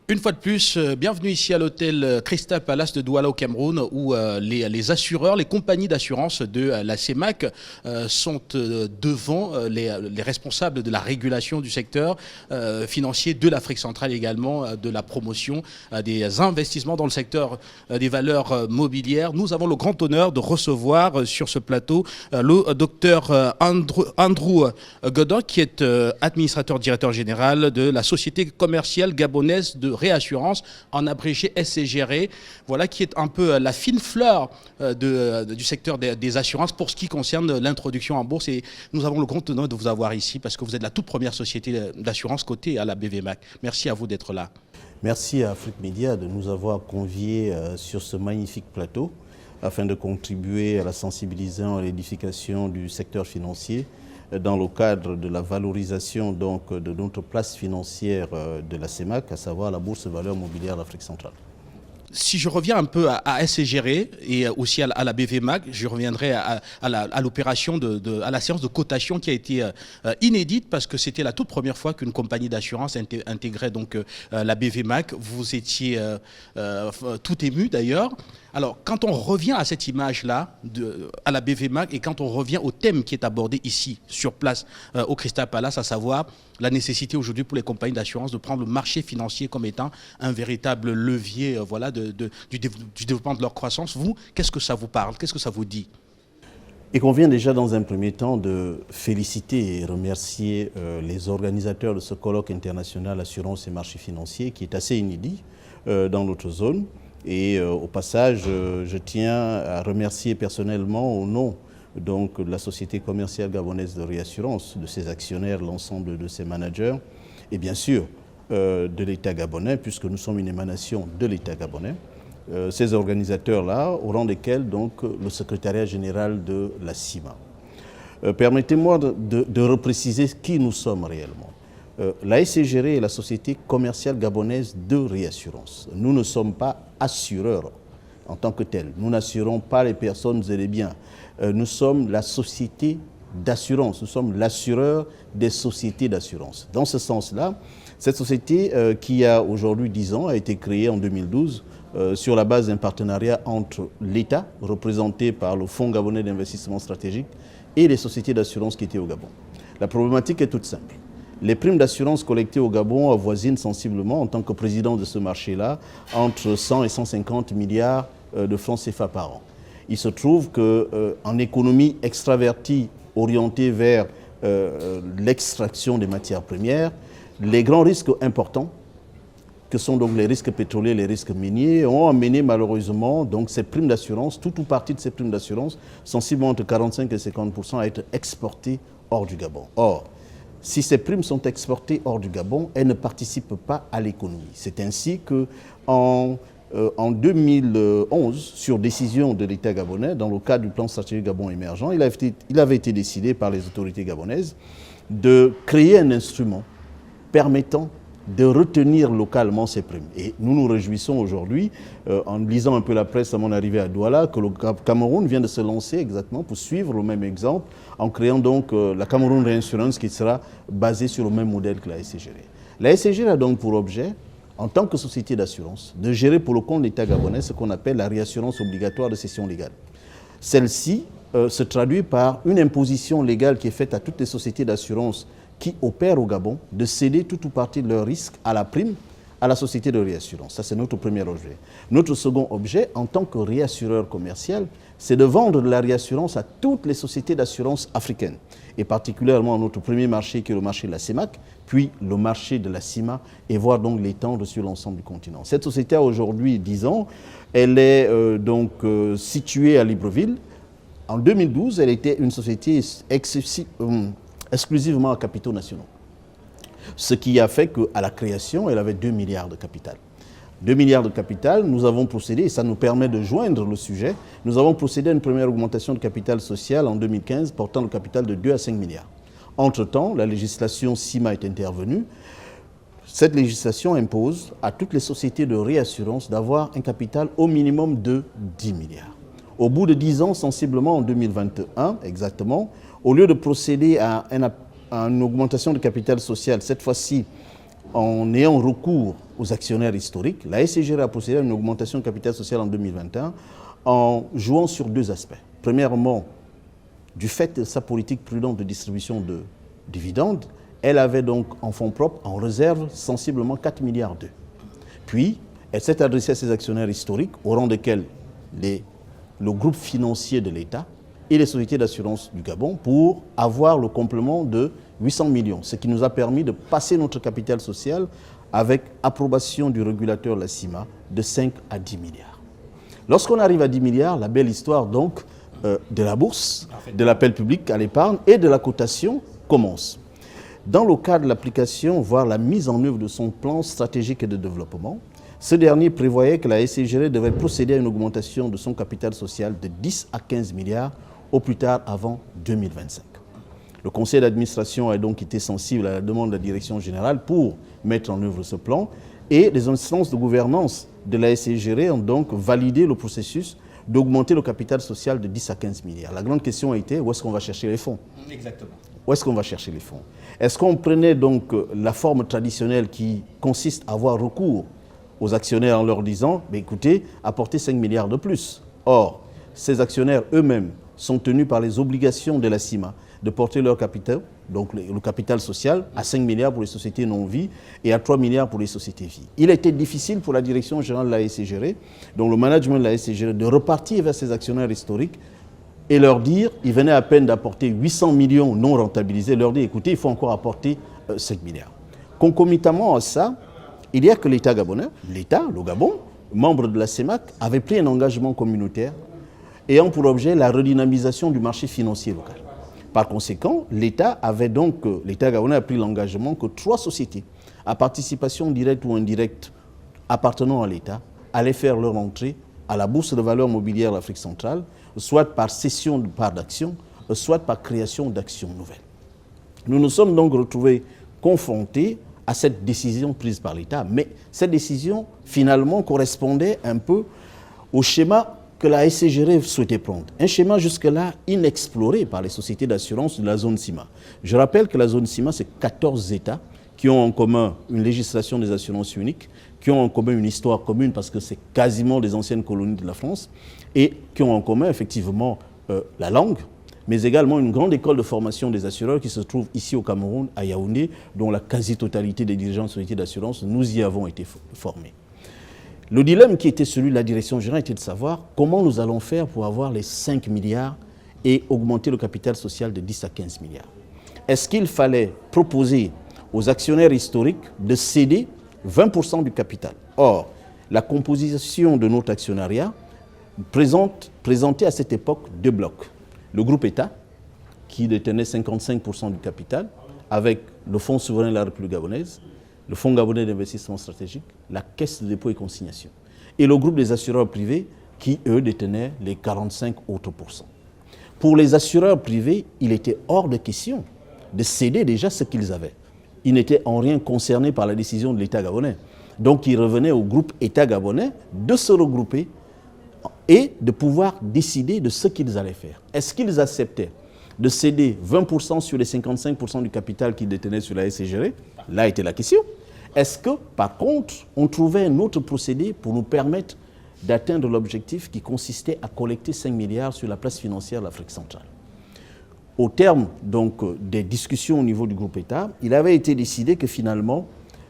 Une fois de plus, bienvenue ici à l'hôtel Crystal Palace de Douala au Cameroun où les assureurs, les compagnies d'assurance de la CEMAC sont devant les responsables de la régulation du secteur financier de l'Afrique centrale et également de la promotion des investissements dans le secteur des valeurs mobilières. Nous avons le grand honneur de recevoir sur ce plateau le docteur Andrew Godon qui est administrateur directeur général de la société commerciale gabonaise de réassurance, en abrégé SCGR, voilà, qui est un peu la fine fleur du secteur des assurances pour ce qui concerne l'introduction en bourse. Et nous avons le grand honneur de vous avoir ici parce que vous êtes la toute première société d'assurance cotée à la BVMAC. Merci à vous d'être là. Merci à Afrique Média de nous avoir conviés sur ce magnifique plateau afin de contribuer à la sensibilisation et à l'édification du secteur financier dans le cadre de la valorisation donc, de notre place financière de la CEMAC, à savoir la Bourse de valeurs mobilières d'Afrique centrale. Si je reviens un peu à SCGR et aussi à la BVMAC, je reviendrai à l'opération, à la séance de cotation qui a été inédite parce que c'était la toute première fois qu'une compagnie d'assurance intégrait donc la BVMAC. Vous étiez tout ému d'ailleurs. Alors, quand on revient à cette image-là, à la BVMAC, et quand on revient au thème qui est abordé ici, sur place, au Crystal Palace, à savoir la nécessité aujourd'hui pour les compagnies d'assurance de prendre le marché financier comme étant un véritable levier voilà, du développement de leur croissance, vous, qu'est-ce que ça vous parle? Qu'est-ce que ça vous dit? Il convient déjà dans un premier temps de féliciter et remercier les organisateurs de ce colloque international assurance et marché financier qui est assez inédit dans notre zone. Et au passage, je tiens à remercier personnellement au nom donc, de la Société commerciale gabonaise de réassurance, de ses actionnaires, l'ensemble de ses managers, et bien sûr de l'État gabonais, puisque nous sommes une émanation de l'État gabonais. Ces organisateurs-là, au rang desquels donc, le secrétariat général de la CIMA. Permettez-moi de repréciser qui nous sommes réellement. La SCGR est la Société commerciale gabonaise de réassurance. Nous ne sommes pas assureurs en tant que tels. Nous n'assurons pas les personnes et les biens. Nous sommes la société d'assurance. Nous sommes l'assureur des sociétés d'assurance. Dans ce sens-là, cette société qui a aujourd'hui 10 ans a été créée en 2012 sur la base d'un partenariat entre l'État, représenté par le Fonds gabonais d'investissement stratégique, et les sociétés d'assurance qui étaient au Gabon. La problématique est toute simple. Les primes d'assurance collectées au Gabon avoisinent sensiblement, en tant que président de ce marché-là, entre 100 et 150 milliards de francs CFA par an. Il se trouve qu'en économie extravertie orientée vers l'extraction des matières premières, les grands risques importants, que sont donc les risques pétroliers, les risques miniers, ont amené malheureusement donc ces primes d'assurance, tout ou partie de ces primes d'assurance, sensiblement entre 45 et 50%, à être exportées hors du Gabon. Or, si ces primes sont exportées hors du Gabon, elles ne participent pas à l'économie. C'est ainsi qu'en 2011, sur décision de l'État gabonais, dans le cadre du plan stratégique Gabon émergent, il avait été décidé par les autorités gabonaises de créer un instrument permettant de retenir localement ces primes. Et nous nous réjouissons aujourd'hui, en lisant un peu la presse à mon arrivée à Douala, que le Cameroun vient de se lancer exactement pour suivre le même exemple, en créant donc la Cameroun Reinsurance qui sera basée sur le même modèle que la SCGR. La SCGR a donc pour objet, en tant que société d'assurance, de gérer pour le compte de l'État gabonais ce qu'on appelle la réassurance obligatoire de cession légale. Celle-ci se traduit par une imposition légale qui est faite à toutes les sociétés d'assurance qui opèrent au Gabon, de céder tout ou partie de leur risque à la prime à la société de réassurance. Ça, c'est notre premier objet. Notre second objet, en tant que réassureur commercial, c'est de vendre de la réassurance à toutes les sociétés d'assurance africaines, et particulièrement notre premier marché qui est le marché de la CEMAC, puis le marché de la CIMA, et voir donc l'étendre sur l'ensemble du continent. Cette société a aujourd'hui 10 ans, elle est située à Libreville. En 2012, elle était une société exclusivement à capitaux nationaux. Ce qui a fait qu'à la création, elle avait 2 milliards de capital. 2 milliards de capital, nous avons procédé, et ça nous permet de joindre le sujet, nous avons procédé à une première augmentation de capital social en 2015, portant le capital de 2 à 5 milliards. Entre-temps, la législation CIMA est intervenue. Cette législation impose à toutes les sociétés de réassurance d'avoir un capital au minimum de 10 milliards. Au bout de 10 ans, sensiblement en 2021 exactement, au lieu de procéder à une augmentation de capital social, cette fois-ci en ayant recours aux actionnaires historiques, la SCGR a procédé à une augmentation de capital social en 2021 en jouant sur deux aspects. Premièrement, du fait de sa politique prudente de distribution de dividendes, elle avait donc en fonds propres, en réserve, sensiblement 4 milliards d'euros. Puis, elle s'est adressée à ses actionnaires historiques, au rang desquels le groupe financier de l'État et les sociétés d'assurance du Gabon, pour avoir le complément de 800 millions, ce qui nous a permis de passer notre capital social avec approbation du régulateur, la CIMA, de 5 à 10 milliards. Lorsqu'on arrive à 10 milliards, la belle histoire donc de la bourse, de l'appel public à l'épargne et de la cotation commence. Dans le cadre de l'application, voire la mise en œuvre de son plan stratégique de développement, ce dernier prévoyait que la SCGR devait procéder à une augmentation de son capital social de 10 à 15 milliards au plus tard avant 2025. Le conseil d'administration a donc été sensible à la demande de la direction générale pour mettre en œuvre ce plan et les instances de gouvernance de la SCGR ont donc validé le processus d'augmenter le capital social de 10 à 15 milliards. La grande question a été où est-ce qu'on va chercher les fonds? Exactement. Où est-ce qu'on va chercher les fonds? Est-ce qu'on prenait donc la forme traditionnelle qui consiste à avoir recours aux actionnaires en leur disant « écoutez, apportez 5 milliards de plus ». Or, ces actionnaires eux-mêmes sont tenus par les obligations de la CIMA de porter leur capital, donc le capital social, à 5 milliards pour les sociétés non-vie et à 3 milliards pour les sociétés vie. Il était difficile pour la direction générale de la SCGR, donc le management de la SCGR, de repartir vers ses actionnaires historiques et leur dire, ils venaient à peine d'apporter 800 millions non rentabilisés, leur dire, écoutez, il faut encore apporter 5 milliards. Concomitamment à ça, il y a que l'État gabonais, l'État, le Gabon, membre de la CEMAC, avait pris un engagement communautaire ayant pour objet la redynamisation du marché financier local. Par conséquent, l'État gabonais a pris l'engagement que 3 sociétés à participation directe ou indirecte appartenant à l'État allaient faire leur entrée à la bourse de valeurs mobilières de l'Afrique centrale, soit par cession de parts d'actions, soit par création d'actions nouvelles. Nous nous sommes donc retrouvés confrontés à cette décision prise par l'État, mais cette décision finalement correspondait un peu au schéma que la SCGR souhaitait prendre. Un schéma jusque-là inexploré par les sociétés d'assurance de la zone CIMA. Je rappelle que la zone CIMA, c'est 14 États qui ont en commun une législation des assurances uniques, qui ont en commun une histoire commune parce que c'est quasiment des anciennes colonies de la France, et qui ont en commun effectivement la langue, mais également une grande école de formation des assureurs qui se trouve ici au Cameroun, à Yaoundé, dont la quasi-totalité des dirigeants de sociétés d'assurance, nous y avons été formés. Le dilemme qui était celui de la direction générale était de savoir comment nous allons faire pour avoir les 5 milliards et augmenter le capital social de 10 à 15 milliards. Est-ce qu'il fallait proposer aux actionnaires historiques de céder 20% du capital? Or, la composition de notre actionnariat présentait à cette époque 2 blocs. Le groupe État, qui détenait 55% du capital, avec le Fonds souverain de la République gabonaise, le Fonds gabonais d'investissement stratégique, la Caisse de dépôt et consignation. Et le groupe des assureurs privés, qui, eux, détenaient les 45 autres pourcents. Pour les assureurs privés, il était hors de question de céder déjà ce qu'ils avaient. Ils n'étaient en rien concernés par la décision de l'État gabonais. Donc, il revenait au groupe État gabonais de se regrouper et de pouvoir décider de ce qu'ils allaient faire. Est-ce qu'ils acceptaient de céder 20% sur les 55% du capital qu'ils détenaient sur la SCGR? Là était la question. Est-ce que, par contre, on trouvait un autre procédé pour nous permettre d'atteindre l'objectif qui consistait à collecter 5 milliards sur la place financière de l'Afrique centrale? Au terme donc, des discussions au niveau du groupe État, il avait été décidé que finalement,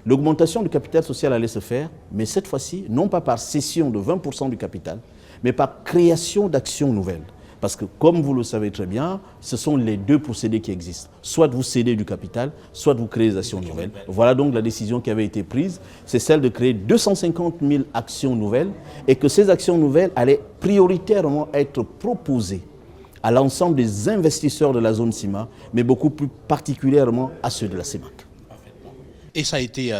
l'augmentation du capital social allait se faire, mais cette fois-ci, non pas par cession de 20% du capital, mais par création d'actions nouvelles. Parce que, comme vous le savez très bien, ce sont les 2 procédés qui existent. Soit vous cédez du capital, soit vous créez des actions nouvelles. Voilà donc la décision qui avait été prise. C'est celle de créer 250 000 actions nouvelles et que ces actions nouvelles allaient prioritairement être proposées à l'ensemble des investisseurs de la zone CIMA, mais beaucoup plus particulièrement à ceux de la CEMAC. Et ça a été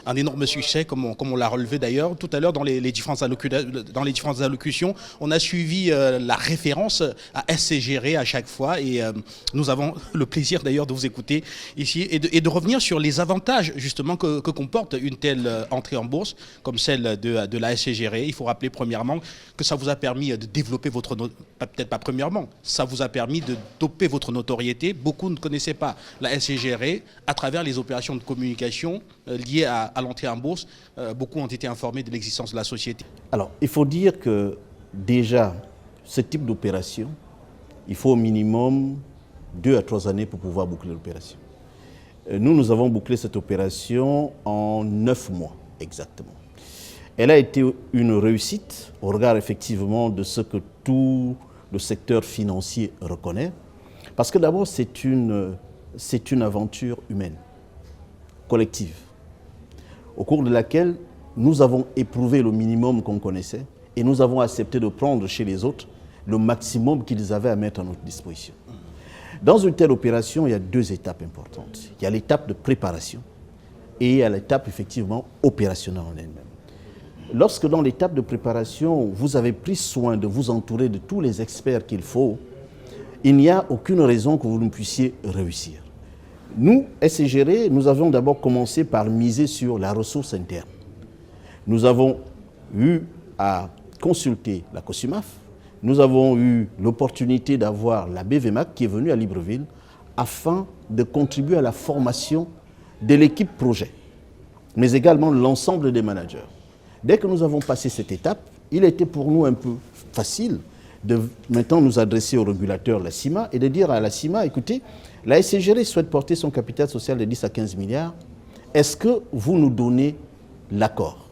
un énorme succès, comme on l'a relevé d'ailleurs. Tout à l'heure, dans les différentes allocutions, on a suivi la référence à SCGR à chaque fois. Et nous avons le plaisir d'ailleurs de vous écouter ici et de revenir sur les avantages justement que comporte une telle entrée en bourse comme celle de la SCGR. Il faut rappeler premièrement que ça vous a permis de développer peut-être pas premièrement, ça vous a permis de doper votre notoriété. Beaucoup ne connaissaient pas la SCGR à travers les opérations de communication communication liées à l'entrée en bourse, beaucoup ont été informés de l'existence de la société. Alors, il faut dire que déjà, ce type d'opération, il faut au minimum 2 à 3 années pour pouvoir boucler l'opération. Nous avons bouclé cette opération en 9 mois exactement. Elle a été une réussite au regard effectivement de ce que tout le secteur financier reconnaît. Parce que d'abord, c'est une aventure humaine, collective, au cours de laquelle nous avons éprouvé le minimum qu'on connaissait et nous avons accepté de prendre chez les autres le maximum qu'ils avaient à mettre à notre disposition. Dans une telle opération, il y a 2 étapes importantes. Il y a l'étape de préparation et il y a l'étape effectivement opérationnelle en elle-même. Lorsque dans l'étape de préparation, vous avez pris soin de vous entourer de tous les experts qu'il faut, il n'y a aucune raison que vous ne puissiez réussir. Nous, SCGR, nous avons d'abord commencé par miser sur la ressource interne. Nous avons eu à consulter la COSUMAF, nous avons eu l'opportunité d'avoir la BVMAC qui est venue à Libreville afin de contribuer à la formation de l'équipe projet, mais également l'ensemble des managers. Dès que nous avons passé cette étape, il était pour nous un peu facile de maintenant nous adresser au régulateur, la CIMA, et de dire à la CIMA, écoutez, la SCGR souhaite porter son capital social de 10 à 15 milliards. Est-ce que vous nous donnez l'accord?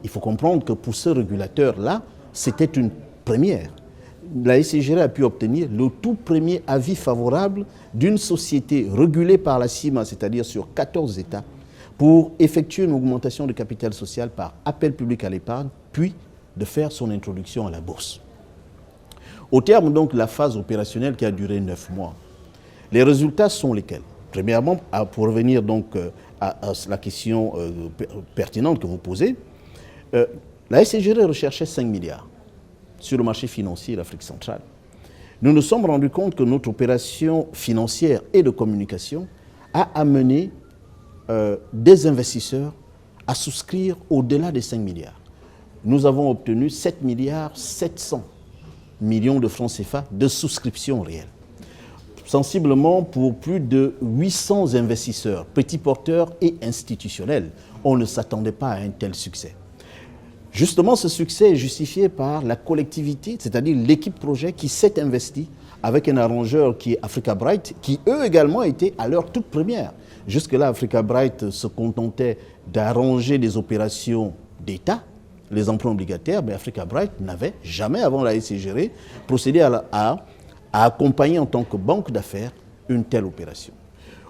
Il faut comprendre que pour ce régulateur-là, c'était une première. La SCGR a pu obtenir le tout premier avis favorable d'une société régulée par la CIMA, c'est-à-dire sur 14 États, pour effectuer une augmentation de capital social par appel public à l'épargne, puis de faire son introduction à la bourse. Au terme donc de la phase opérationnelle qui a duré 9 mois, les résultats sont lesquels? Premièrement, pour revenir donc à la question pertinente que vous posez, la SCGR recherchait 5 milliards sur le marché financier d'Afrique centrale. Nous nous sommes rendus compte que notre opération financière et de communication a amené des investisseurs à souscrire au-delà des 5 milliards. Nous avons obtenu 7 milliards 700 millions de francs CFA de souscriptions réelles. Sensiblement pour plus de 800 investisseurs, petits porteurs et institutionnels. On ne s'attendait pas à un tel succès. Justement, ce succès est justifié par la collectivité, c'est-à-dire l'équipe projet qui s'est investie avec un arrangeur qui est Africa Bright, qui eux également étaient à leur toute première. Jusque-là, Africa Bright se contentait d'arranger des opérations d'État, les emprunts obligataires, mais Africa Bright n'avait jamais, avant la SCGR, procédé à accompagner en tant que banque d'affaires une telle opération.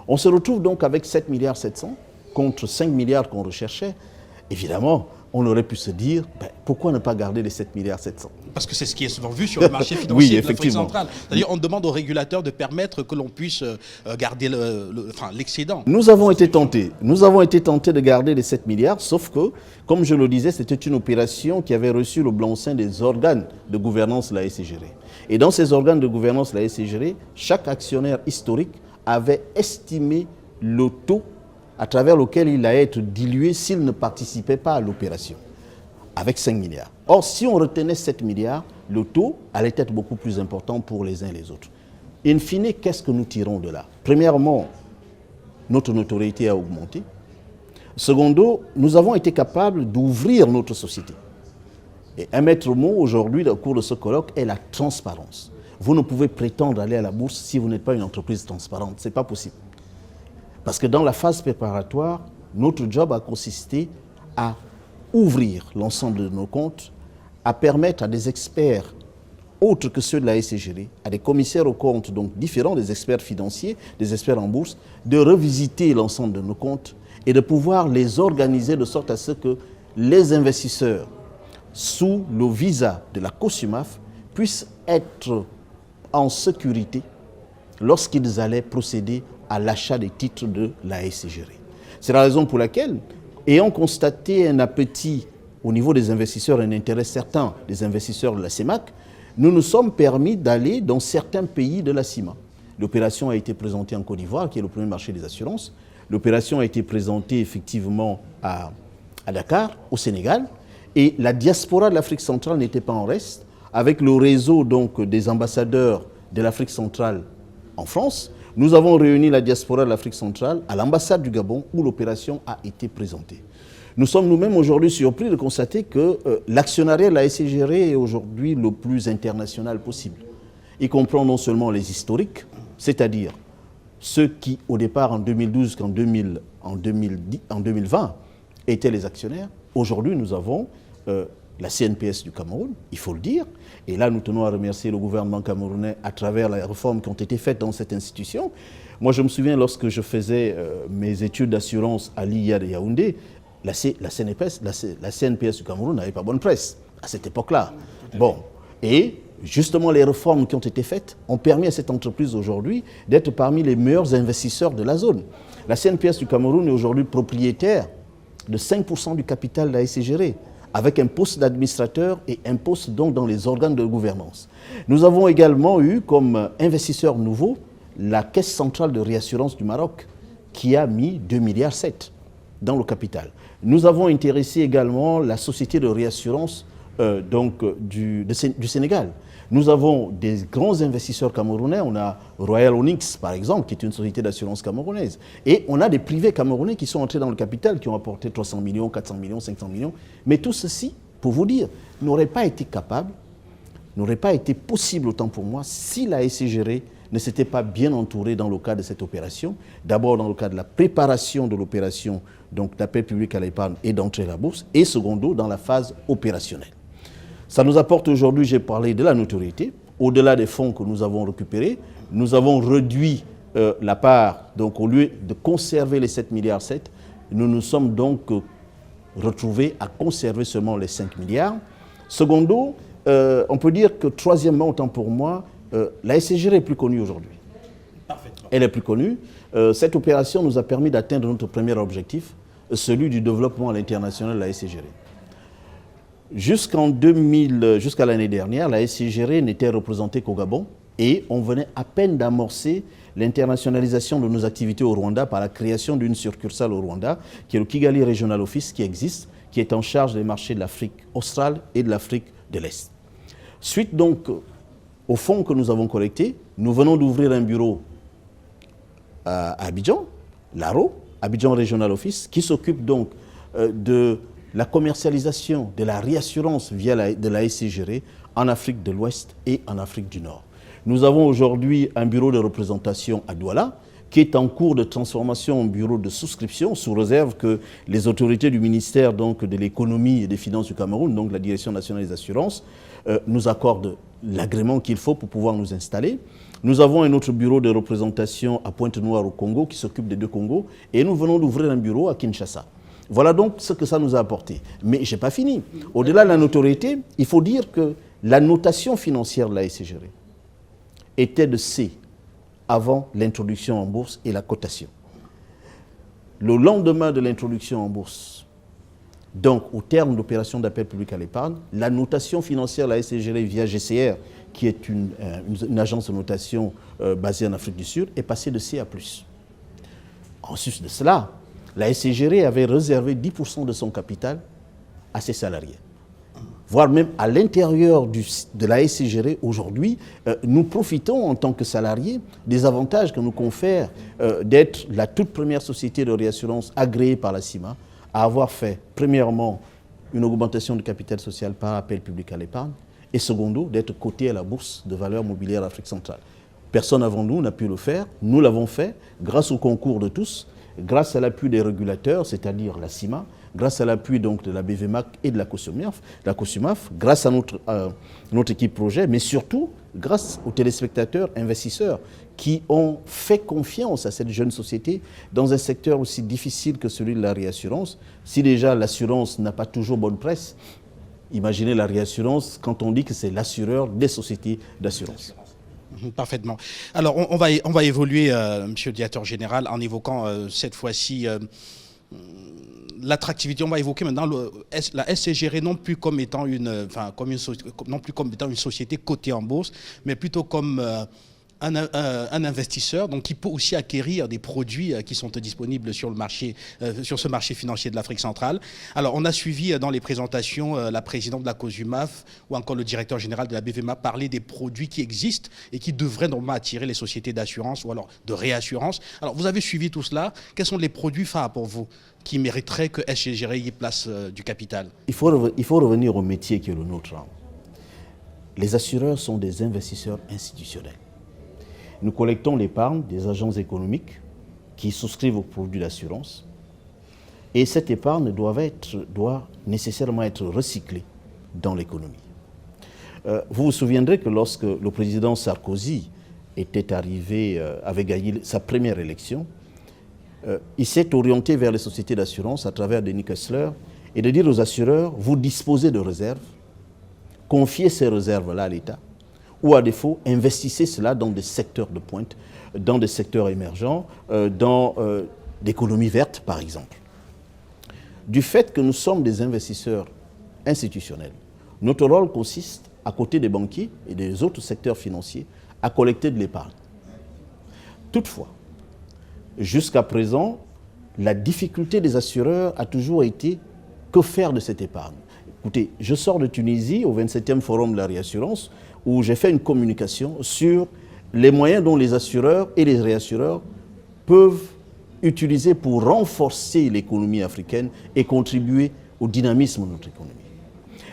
On se retrouve donc avec 7 milliards 700 contre 5 milliards qu'on recherchait. Évidemment, on aurait pu se dire, pourquoi ne pas garder les 7 milliards 700? Parce que c'est ce qui est souvent vu sur le marché financier oui, de l'Afrique centrale. C'est-à-dire on demande aux régulateurs de permettre que l'on puisse garder l'excédent. Nous avons été tentés de garder les 7 milliards, sauf que, comme je le disais, c'était une opération qui avait reçu le blanc-seing des organes de gouvernance de la SCGR. Et dans ces organes de gouvernance de la SCGR, chaque actionnaire historique avait estimé le taux à travers lequel il allait être dilué s'il ne participait pas à l'opération, avec 5 milliards. Or, si on retenait 7 milliards, le taux allait être beaucoup plus important pour les uns et les autres. In fine, qu'est-ce que nous tirons de là? Premièrement, notre notoriété a augmenté. Secondo, nous avons été capables d'ouvrir notre société. Et un maître mot aujourd'hui, au cours de ce colloque, est la transparence. Vous ne pouvez prétendre aller à la bourse si vous n'êtes pas une entreprise transparente. Ce n'est pas possible. Parce que dans la phase préparatoire, notre job a consisté à ouvrir l'ensemble de nos comptes, à permettre à des experts autres que ceux de la SCGR, à des commissaires aux comptes donc différents, des experts financiers, des experts en bourse, de revisiter l'ensemble de nos comptes et de pouvoir les organiser de sorte à ce que les investisseurs, sous le visa de la COSUMAF, puissent être en sécurité lorsqu'ils allaient procéder à l'achat des titres de la SCGR. C'est la raison pour laquelle, ayant constaté un appétit au niveau des investisseurs, un intérêt certain des investisseurs de la CEMAC, nous nous sommes permis d'aller dans certains pays de la CIMA. L'opération a été présentée en Côte d'Ivoire, qui est le premier marché des assurances. L'opération a été présentée effectivement à Dakar, au Sénégal. Et la diaspora de l'Afrique centrale n'était pas en reste. Avec le réseau donc des ambassadeurs de l'Afrique centrale en France, Nous avons réuni la diaspora de l'Afrique centrale à l'ambassade du Gabon où l'opération a été présentée. Nous sommes nous-mêmes aujourd'hui surpris de constater que l'actionnariat de la SCGR est aujourd'hui le plus international possible. Il comprend non seulement les historiques, c'est-à-dire ceux qui, au départ, en 2012 qu'en 2020, étaient les actionnaires. Aujourd'hui, nous avons la CNPS du Cameroun, il faut le dire. Et là, nous tenons à remercier le gouvernement camerounais à travers les réformes qui ont été faites dans cette institution. Moi, je me souviens, lorsque je faisais mes études d'assurance à l'IA de Yaoundé, la CNPS du Cameroun n'avait pas bonne presse à cette époque-là. Bon, et justement, les réformes qui ont été faites ont permis à cette entreprise aujourd'hui d'être parmi les meilleurs investisseurs de la zone. La CNPS du Cameroun est aujourd'hui propriétaire de 5% du capital de la SCGR, avec un poste d'administrateur et un poste donc dans les organes de gouvernance. Nous avons également eu comme investisseur nouveau la Caisse centrale de réassurance du Maroc, qui a mis 2,7 milliards dans le capital. Nous avons intéressé également la société de réassurance du Sénégal. Nous avons des grands investisseurs camerounais. On a Royal Onyx, par exemple, qui est une société d'assurance camerounaise. Et on a des privés camerounais qui sont entrés dans le capital, qui ont apporté 300 millions, 400 millions, 500 millions. Mais tout ceci, pour vous dire, n'aurait pas été capable, n'aurait pas été possible autant pour moi si la SCGR ne s'était pas bien entourée dans le cadre de cette opération. D'abord dans le cadre de la préparation de l'opération d'appel public à l'épargne et d'entrée à la bourse, et secondo dans la phase opérationnelle. Ça nous apporte aujourd'hui, j'ai parlé de la notoriété. Au-delà des fonds que nous avons récupérés, nous avons réduit la part. Donc au lieu de conserver les 7,7 milliards, nous nous sommes donc retrouvés à conserver seulement les 5 milliards. Secondo, on peut dire que troisièmement, autant pour moi, la SCGR est plus connue aujourd'hui. Parfaitement. Elle est plus connue. Cette opération nous a permis d'atteindre notre premier objectif, celui du développement à l'international de la SCGR. Jusqu'à l'année dernière, la SCGR n'était représentée qu'au Gabon et on venait à peine d'amorcer l'internationalisation de nos activités au Rwanda par la création d'une succursale au Rwanda, qui est le Kigali Regional Office, qui existe, qui est en charge des marchés de l'Afrique australe et de l'Afrique de l'Est. Suite donc aux fonds que nous avons collectés, nous venons d'ouvrir un bureau à Abidjan, l'ARO, Abidjan Regional Office, qui s'occupe donc de la commercialisation de la réassurance de la SCGR en Afrique de l'Ouest et en Afrique du Nord. Nous avons aujourd'hui un bureau de représentation à Douala qui est en cours de transformation en bureau de souscription sous réserve que les autorités du ministère donc, de l'économie et des finances du Cameroun, donc la Direction nationale des assurances, nous accordent l'agrément qu'il faut pour pouvoir nous installer. Nous avons un autre bureau de représentation à Pointe-Noire au Congo qui s'occupe des deux Congos et nous venons d'ouvrir un bureau à Kinshasa. Voilà donc ce que ça nous a apporté. Mais je n'ai pas fini. Au-delà de la notoriété, il faut dire que la notation financière de la SCGR était de C avant l'introduction en bourse et la cotation. Le lendemain de l'introduction en bourse, donc au terme d'opérations d'appel public à l'épargne, la notation financière de la SCGR via GCR, qui est une agence de notation basée en Afrique du Sud, est passée de C à plus. En sus de cela, la SCGR avait réservé 10% de son capital à ses salariés. Voire même à l'intérieur de la SCGR aujourd'hui, nous profitons en tant que salariés des avantages que nous confère d'être la toute première société de réassurance agréée par la CIMA, à avoir fait premièrement une augmentation du capital social par appel public à l'épargne et secondo d'être coté à la bourse de valeurs mobilières Afrique centrale. Personne avant nous n'a pu le faire, nous l'avons fait grâce au concours de tous, grâce à l'appui des régulateurs, c'est-à-dire la CIMA, grâce à l'appui donc de la BVMAC et de la COSUMAF, grâce à notre équipe projet, mais surtout grâce aux téléspectateurs, investisseurs qui ont fait confiance à cette jeune société dans un secteur aussi difficile que celui de la réassurance. Si déjà l'assurance n'a pas toujours bonne presse, imaginez la réassurance quand on dit que c'est l'assureur des sociétés d'assurance. Parfaitement. Alors, on va évoluer, Monsieur le Directeur Général, en évoquant cette fois-ci l'attractivité. On va évoquer maintenant la SCGR non plus comme étant une société cotée en bourse, mais plutôt comme un investisseur donc, qui peut aussi acquérir des produits qui sont disponibles sur le marché, sur ce marché financier de l'Afrique centrale. Alors, on a suivi dans les présentations la présidente de la COSUMAF ou encore le directeur général de la BVMA parler des produits qui existent et qui devraient normalement attirer les sociétés d'assurance ou alors de réassurance. Alors, vous avez suivi tout cela. Quels sont les produits phares pour vous qui mériteraient que SGGR y place du capital? Il faut revenir au métier qui est le nôtre. Les assureurs sont des investisseurs institutionnels. Nous collectons l'épargne des agents économiques qui souscrivent aux produits d'assurance et cette épargne doit nécessairement être recyclée dans l'économie. Vous vous souviendrez que lorsque le président Sarkozy était arrivé, avait gagné sa première élection, il s'est orienté vers les sociétés d'assurance à travers Denis Kessler et de dire aux assureurs, vous disposez de réserves, confiez ces réserves-là à l'État, ou à défaut, investissez cela dans des secteurs de pointe, dans des secteurs émergents, dans l'économie verte, par exemple. Du fait que nous sommes des investisseurs institutionnels, notre rôle consiste, à côté des banquiers et des autres secteurs financiers, à collecter de l'épargne. Toutefois, jusqu'à présent, la difficulté des assureurs a toujours été que faire de cette épargne. Écoutez, je sors de Tunisie au 27e Forum de la réassurance où j'ai fait une communication sur les moyens dont les assureurs et les réassureurs peuvent utiliser pour renforcer l'économie africaine et contribuer au dynamisme de notre économie.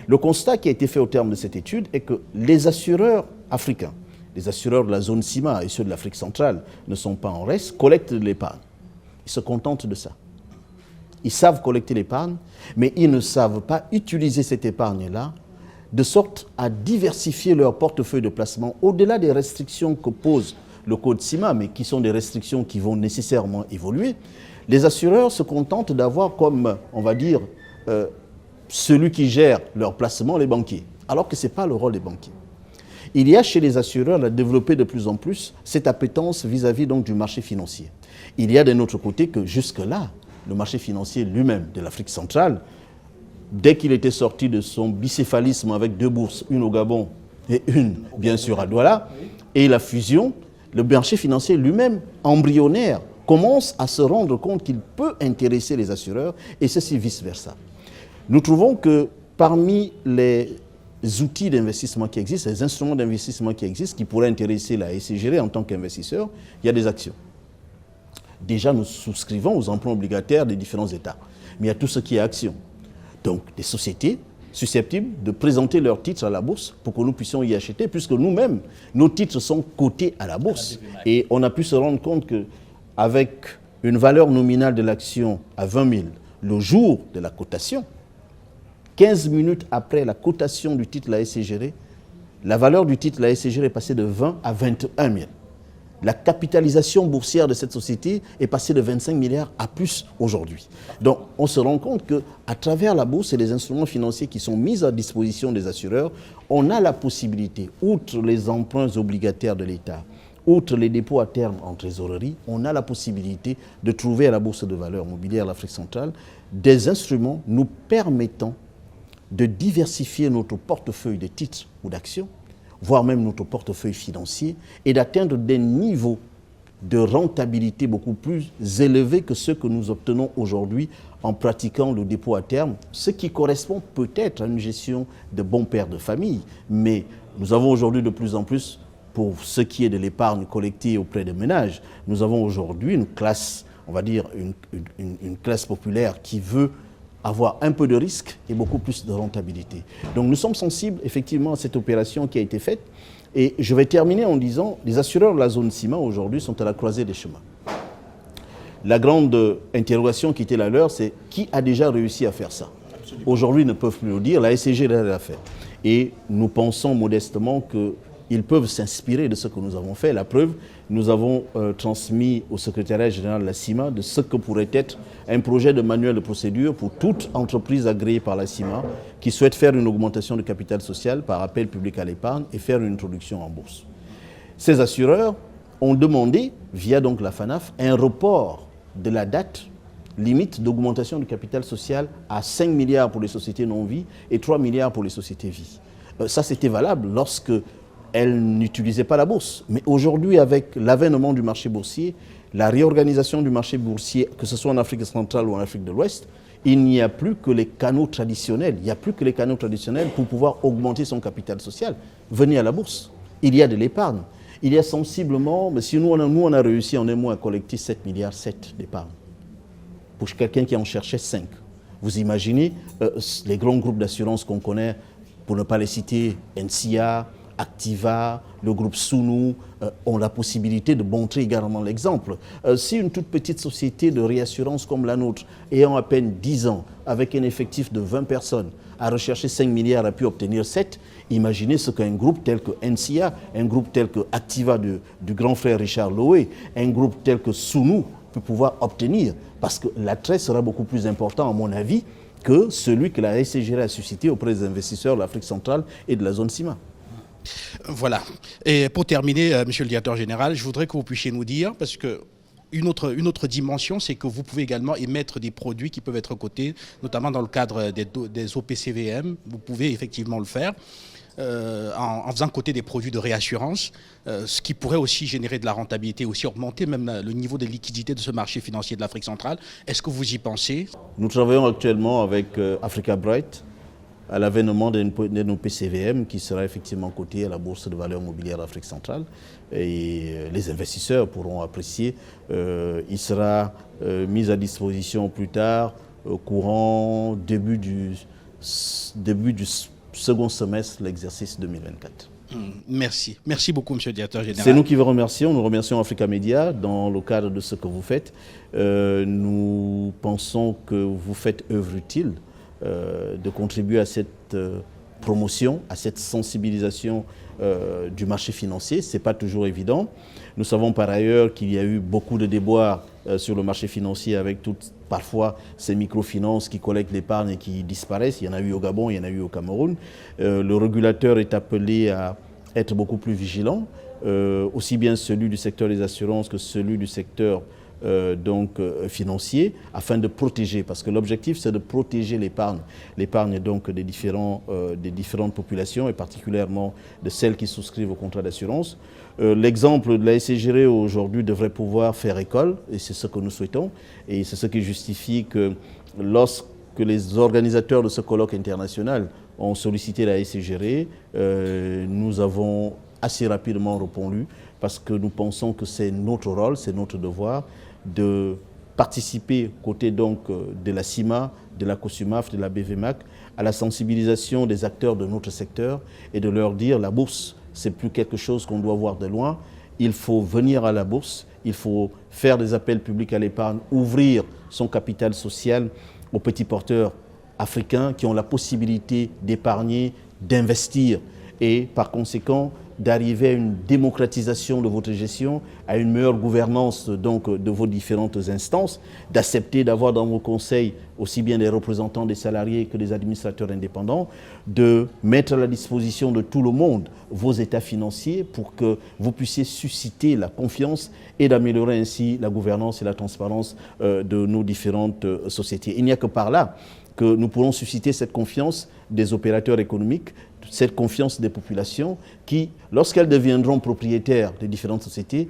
Le constat qui a été fait au terme de cette étude est que les assureurs africains, les assureurs de la zone CIMA et ceux de l'Afrique centrale ne sont pas en reste, collectent de l'épargne. Ils se contentent de ça. Ils savent collecter l'épargne, mais ils ne savent pas utiliser cette épargne-là de sorte à diversifier leur portefeuille de placement au-delà des restrictions que pose le code CIMA, mais qui sont des restrictions qui vont nécessairement évoluer. Les assureurs se contentent d'avoir comme, on va dire, celui qui gère leur placement, les banquiers, alors que ce n'est pas le rôle des banquiers. Il y a chez les assureurs à développer de plus en plus cette appétence vis-à-vis donc du marché financier. Il y a d'un autre côté que jusque-là, le marché financier lui-même de l'Afrique centrale, dès qu'il était sorti de son bicéphalisme avec deux bourses, une au Gabon et une, bien sûr, à Douala, et la fusion, le marché financier lui-même, embryonnaire, commence à se rendre compte qu'il peut intéresser les assureurs et ceci vice-versa. Nous trouvons que parmi les outils d'investissement qui existent, les instruments d'investissement qui existent, qui pourraient intéresser la SGGR en tant qu'investisseur, il y a des actions. Déjà, nous souscrivons aux emprunts obligataires des différents États. Mais il y a tout ce qui est action. Donc, des sociétés susceptibles de présenter leurs titres à la bourse pour que nous puissions y acheter, puisque nous-mêmes, nos titres sont cotés à la bourse. Et on a pu se rendre compte qu'avec une valeur nominale de l'action à 20 000, le jour de la cotation, 15 minutes après la cotation du titre de la SGGR, la valeur du titre de la SGGR est passée de 20 à 21 000. La capitalisation boursière de cette société est passée de 25 milliards à plus aujourd'hui. Donc, on se rend compte qu'à travers la bourse et les instruments financiers qui sont mis à disposition des assureurs, on a la possibilité, outre les emprunts obligataires de l'État, outre les dépôts à terme en trésorerie, on a la possibilité de trouver à la Bourse de valeurs mobilières de l'Afrique centrale des instruments nous permettant de diversifier notre portefeuille de titres ou d'actions, voire même notre portefeuille financier, et d'atteindre des niveaux de rentabilité beaucoup plus élevés que ceux que nous obtenons aujourd'hui en pratiquant le dépôt à terme, ce qui correspond peut-être à une gestion de bons pères de famille. Mais nous avons aujourd'hui de plus en plus, pour ce qui est de l'épargne collectée auprès des ménages, nous avons aujourd'hui une classe, on va dire une classe populaire qui veut avoir un peu de risque et beaucoup plus de rentabilité. Donc nous sommes sensibles effectivement à cette opération qui a été faite. Et je vais terminer en disant, les assureurs de la zone CIMA aujourd'hui sont à la croisée des chemins. La grande interrogation qui était la leur, c'est qui a déjà réussi à faire ça? Aujourd'hui, ils ne peuvent plus le dire, la SGGR l'a fait. Et nous pensons modestement qu'ils peuvent s'inspirer de ce que nous avons fait. La preuve, nous avons transmis au secrétariat général de la CIMA de ce que pourrait être un projet de manuel de procédure pour toute entreprise agréée par la CIMA qui souhaite faire une augmentation de capital social par appel public à l'épargne et faire une introduction en bourse. Ces assureurs ont demandé, via donc la FANAF, un report de la date limite d'augmentation du capital social à 5 milliards pour les sociétés non-vie et 3 milliards pour les sociétés vie. Ça, c'était valable lorsque elles n'utilisaient pas la bourse. Mais aujourd'hui, avec l'avènement du marché boursier, la réorganisation du marché boursier, que ce soit en Afrique centrale ou en Afrique de l'Ouest, il n'y a plus que les canaux traditionnels. Il n'y a plus que les canaux traditionnels pour pouvoir augmenter son capital social. Venez à la bourse. Il y a de l'épargne. Il y a sensiblement, mais si nous on a réussi en un mois à collecter 7 milliards d'épargne. Pour quelqu'un qui en cherchait 5. Vous imaginez les grands groupes d'assurance qu'on connaît, pour ne pas les citer, NCA, Activa, le groupe Sunu, ont la possibilité de montrer également l'exemple. Si une toute petite société de réassurance comme la nôtre, ayant à peine 10 ans, avec un effectif de 20 personnes, a recherché 5 milliards, a pu obtenir 7, imaginez ce qu'un groupe tel que NCA, un groupe tel que Activa du grand frère Richard Loé, un groupe tel que Sunu peut pouvoir obtenir. Parce que l'attrait sera beaucoup plus important, à mon avis, que celui que la SCGR a suscité auprès des investisseurs de l'Afrique centrale et de la zone CIMA. Voilà. Et pour terminer, monsieur le directeur général, je voudrais que vous puissiez nous dire, parce que une autre dimension, c'est que vous pouvez également émettre des produits qui peuvent être cotés, notamment dans le cadre des OPCVM. Vous pouvez effectivement le faire en faisant coter des produits de réassurance, ce qui pourrait aussi générer de la rentabilité, aussi augmenter même le niveau de liquidité de ce marché financier de l'Afrique centrale. Est-ce que vous y pensez? Nous travaillons actuellement avec Africa Bright à l'avènement d'un OPCVM qui sera effectivement coté à la Bourse de valeurs mobilières d'Afrique centrale. Et les investisseurs pourront apprécier. Il sera mis à disposition plus tard, au courant début du second semestre de l'exercice 2024. Merci. Merci beaucoup, monsieur le directeur général. C'est nous qui vous remercions. Nous remercions Africa Media dans le cadre de ce que vous faites. Nous pensons que vous faites œuvre utile de contribuer à cette promotion, à cette sensibilisation du marché financier. Ce n'est pas toujours évident. Nous savons par ailleurs qu'il y a eu beaucoup de déboires sur le marché financier avec parfois ces microfinances qui collectent l'épargne et qui disparaissent. Il y en a eu au Gabon, il y en a eu au Cameroun. Le régulateur est appelé à être beaucoup plus vigilant, aussi bien celui du secteur des assurances que celui du secteur financier, afin de protéger, parce que l'objectif c'est de protéger l'épargne donc des différentes populations et particulièrement de celles qui souscrivent au contrat d'assurance. L'exemple de la SCGR aujourd'hui devrait pouvoir faire école, et c'est ce que nous souhaitons, et c'est ce qui justifie que lorsque les organisateurs de ce colloque international ont sollicité la SCGR, nous avons assez rapidement répondu, parce que nous pensons que c'est notre rôle, c'est notre devoir de participer, côté donc de la CIMA, de la COSUMAF, de la BVMAC, à la sensibilisation des acteurs de notre secteur et de leur dire la bourse, c'est plus quelque chose qu'on doit voir de loin. Il faut venir à la bourse, il faut faire des appels publics à l'épargne, ouvrir son capital social aux petits porteurs africains qui ont la possibilité d'épargner, d'investir et par conséquent d'arriver à une démocratisation de votre gestion, à une meilleure gouvernance donc de vos différentes instances, d'accepter d'avoir dans vos conseils aussi bien des représentants des salariés que des administrateurs indépendants, de mettre à la disposition de tout le monde vos états financiers pour que vous puissiez susciter la confiance et d'améliorer ainsi la gouvernance et la transparence de nos différentes sociétés. Il n'y a que par là que nous pourrons susciter cette confiance des opérateurs économiques, cette confiance des populations qui, lorsqu'elles deviendront propriétaires des différentes sociétés,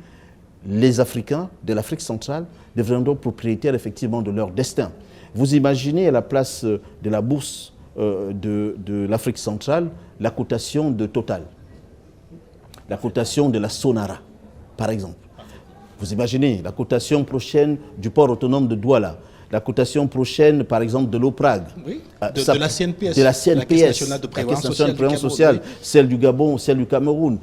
les Africains de l'Afrique centrale deviendront propriétaires effectivement de leur destin. Vous imaginez à la place de la bourse de l'Afrique centrale la cotation de Total, la cotation de la Sonara, par exemple. Vous imaginez la cotation prochaine du port autonome de Douala, la cotation prochaine, par exemple, de l'OPRAG. Oui, de la CNPS. De la CNPS, la Caisse nationale de prévoyance sociale, celle du Gabon, celle du Cameroun.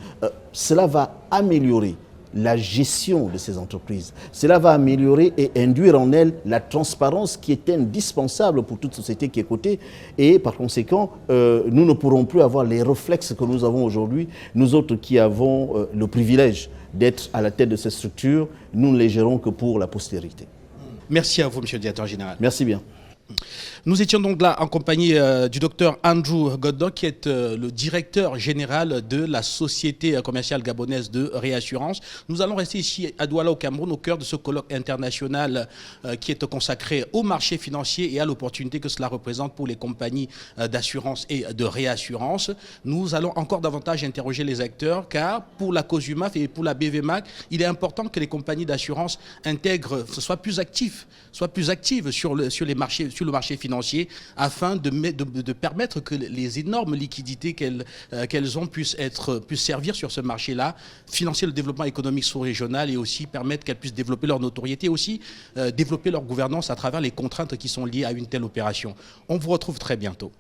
Cela va améliorer la gestion de ces entreprises. Cela va améliorer et induire en elles la transparence qui est indispensable pour toute société qui est cotée. Et par conséquent, nous ne pourrons plus avoir les réflexes que nous avons aujourd'hui. Nous autres qui avons le privilège d'être à la tête de ces structures, nous ne les gérons que pour la postérité. Merci à vous, monsieur le directeur général. Merci bien. Nous étions donc là en compagnie du docteur Andrew Godon, qui est le directeur général de la Société commerciale gabonaise de réassurance. Nous allons rester ici à Douala au Cameroun, au cœur de ce colloque international qui est consacré au marché financier et à l'opportunité que cela représente pour les compagnies d'assurance et de réassurance. Nous allons encore davantage interroger les acteurs, car pour la COSUMAF et pour la BVMAC, il est important que les compagnies d'assurance intègrent, soient plus actives sur le marché financier, afin de permettre que les énormes liquidités qu'elles ont puissent servir sur ce marché-là, financer le développement économique sous-régional et aussi permettre qu'elles puissent développer leur notoriété, aussi développer leur gouvernance à travers les contraintes qui sont liées à une telle opération. On vous retrouve très bientôt.